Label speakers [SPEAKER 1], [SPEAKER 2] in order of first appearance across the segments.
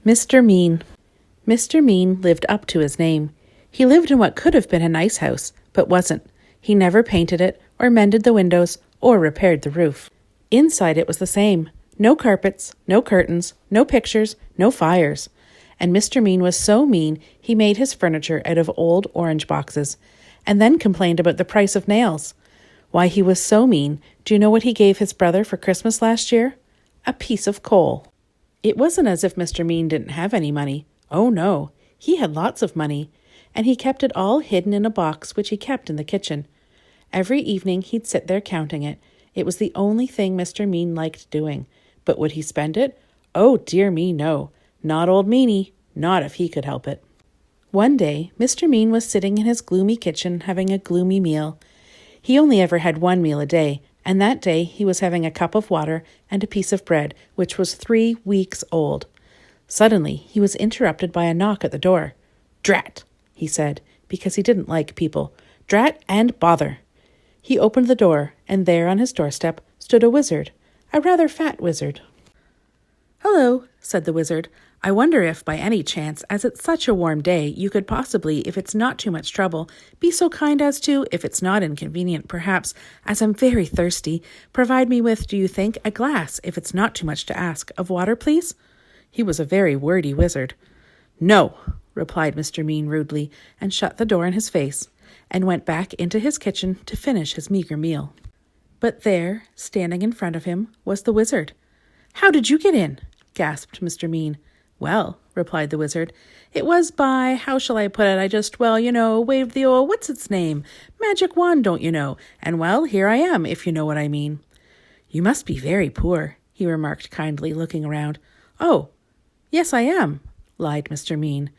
[SPEAKER 1] Mr. Mean. Mr. Mean lived up to his name. He lived in what could have been a nice house, but wasn't. He never painted it, or mended the windows, or repaired the roof. Inside it was the same. No carpets, no curtains, no pictures, no fires. And Mr. Mean was so mean he made his furniture out of old orange boxes, and then complained about the price of nails. Why he was so mean, do you know what he gave his brother for Christmas last year? A piece of coal. It wasn't as if Mr. Mean didn't have any money. Oh no, he had lots of money, and he kept it all hidden in a box which he kept in the kitchen. Every evening he'd sit there counting it. It was the only thing Mr. Mean liked doing. But would he spend it? Oh dear me, no. Not old Meanie. Not if he could help it. One day, Mr. Mean was sitting in his gloomy kitchen having a gloomy meal. He only ever had one meal a day, and that day he was having a cup of water and a piece of bread, which was 3 weeks old. Suddenly, he was interrupted by a knock at the door. "Drat," he said, because he didn't like people. "Drat and bother." He opened the door, and there on his doorstep stood a wizard, a rather fat wizard. "Hello," said the wizard. "I wonder if, by any chance, as it's such a warm day, you could possibly, if it's not too much trouble, be so kind as to, if it's not inconvenient, perhaps, as I'm very thirsty, provide me with, do you think, a glass, if it's not too much to ask, of water, please?" He was a very wordy wizard. "No," replied Mr. Mean rudely, and shut the door in his face, and went back into his kitchen to finish his meager meal. But there, standing in front of him, was the wizard. "How did you get in?" gasped Mr. Mean. "Well," replied the wizard, "it was by, how shall I put it, I just, waved the old what's-its-name, magic wand, don't you know, and well, here I am, if you know what I mean." "You must be very poor," he remarked kindly, looking around. "Oh, yes, I am," lied Mr. Mean.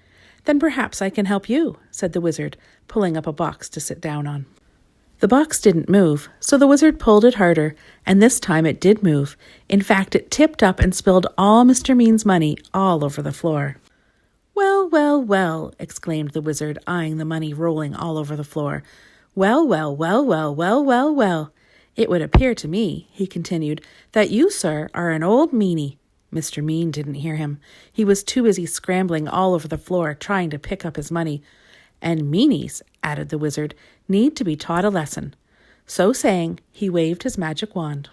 [SPEAKER 1] "Then perhaps I can help you," said the wizard, pulling up a box to sit down on. The box didn't move, so the wizard pulled it harder, and this time it did move. In fact, it tipped up and spilled all Mr. Mean's money all over the floor. "Well, well, well," exclaimed the wizard, eyeing the money rolling all over the floor. "Well, well, well, well, well, well, well. It would appear to me," he continued, "that you, sir, are an old meanie." Mr. Mean didn't hear him. He was too busy scrambling all over the floor, trying to pick up his money. "And meanies," added the wizard, "need to be taught a lesson." So saying, he waved his magic wand.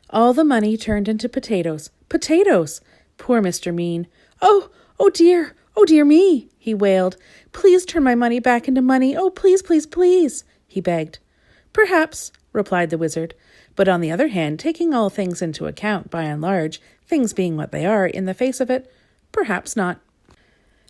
[SPEAKER 1] All the money turned into potatoes. Potatoes! Poor Mr. Mean. Oh dear me," he wailed. "Please turn my money back into money. Oh, please, please, please," he begged. "Perhaps," replied the wizard. "But on the other hand, taking all things into account, by and large, things being what they are, in the face of it, perhaps not.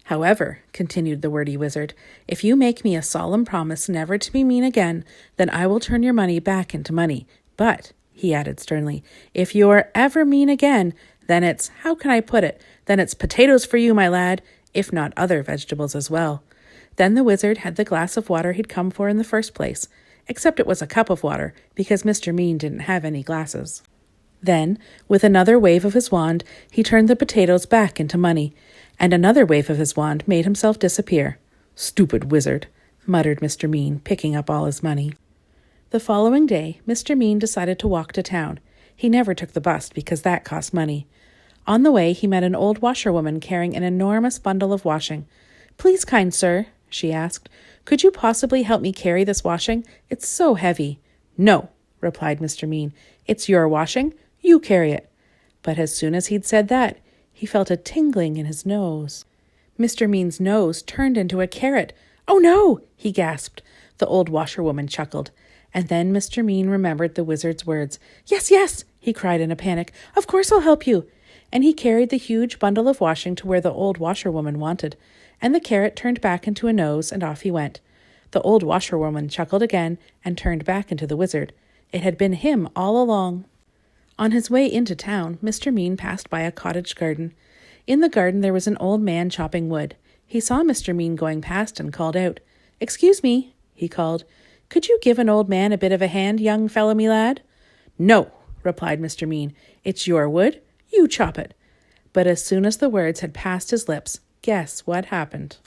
[SPEAKER 1] However," continued the wordy wizard, "if you make me a solemn promise never to be mean again, then I will turn your money back into money. But," he added sternly, "if you are ever mean again, then it's, how can I put it, then it's potatoes for you, my lad, if not other vegetables as well." Then the wizard had the glass of water he'd come for in the first place, except it was a cup of water, because Mr. Mean didn't have any glasses. Then, with another wave of his wand, he turned the potatoes back into money, and another wave of his wand made himself disappear. "Stupid wizard," muttered Mr. Mean, picking up all his money. The following day, Mr. Mean decided to walk to town. He never took the bus because that cost money. On the way, he met an old washerwoman carrying an enormous bundle of washing. "Please, kind sir," she asked, "could you possibly help me carry this washing? It's so heavy." "No," replied Mr. Mean. "It's your washing. You carry it." But as soon as he'd said that, he felt a tingling in his nose. Mr. Mean's nose turned into a carrot. "Oh no!" he gasped. The old washerwoman chuckled. And then Mr. Mean remembered the wizard's words. "Yes, yes," he cried in a panic. "Of course I'll help you." And he carried the huge bundle of washing to where the old washerwoman wanted. And the carrot turned back into a nose, and off he went. The old washerwoman chuckled again and turned back into the wizard. It had been him all along. On his way into town, Mr. Mean passed by a cottage garden. In the garden there was an old man chopping wood. He saw Mr. Mean going past and called out. "Excuse me," he called. "Could you give an old man a bit of a hand, young fellow me lad?" "No," replied Mr. Mean. "It's your wood. You chop it." But as soon as the words had passed his lips, guess what happened?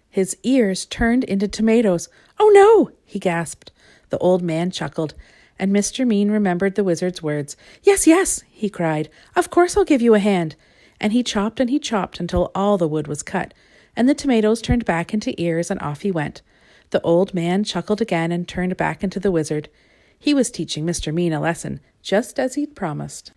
[SPEAKER 1] His ears turned into tomatoes. "Oh no!" he gasped. The old man chuckled. And Mr. Mean remembered the wizard's words. "Yes, yes," he cried. "Of course I'll give you a hand." and he chopped until all the wood was cut, and the tomatoes turned back into ears, and off he went. The old man chuckled again and turned back into the wizard. He was teaching Mr. Mean a lesson, just as he'd promised.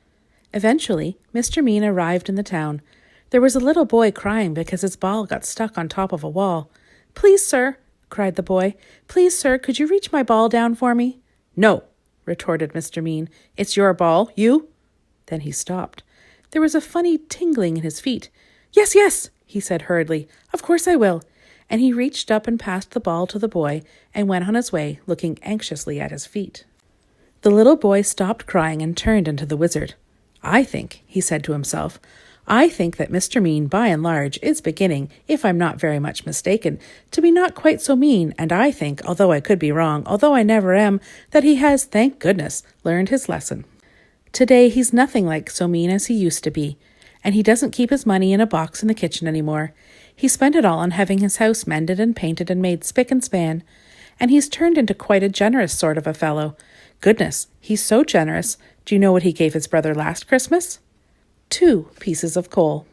[SPEAKER 1] Eventually, Mr. Mean arrived in the town. There was a little boy crying because his ball got stuck on top of a wall. "Please, sir," cried the boy. "Please, sir, could you reach my ball down for me?" "No," retorted Mr. Mean. "It's your ball, you." Then he stopped. There was a funny tingling in his feet. "Yes, yes," he said hurriedly. "Of course I will." And he reached up and passed the ball to the boy and went on his way, looking anxiously at his feet. The little boy stopped crying and turned into the wizard. "I think," he said to himself, "I think that Mr. Mean, by and large, is beginning, if I'm not very much mistaken, to be not quite so mean, and I think, although I could be wrong, although I never am, that he has, thank goodness, learned his lesson. Today he's nothing like so mean as he used to be, and he doesn't keep his money in a box in the kitchen any more. He spent it all on having his house mended and painted and made spick and span, and he's turned into quite a generous sort of a fellow. Goodness, he's so generous. Do you know what he gave his brother last Christmas? 2 pieces of coal.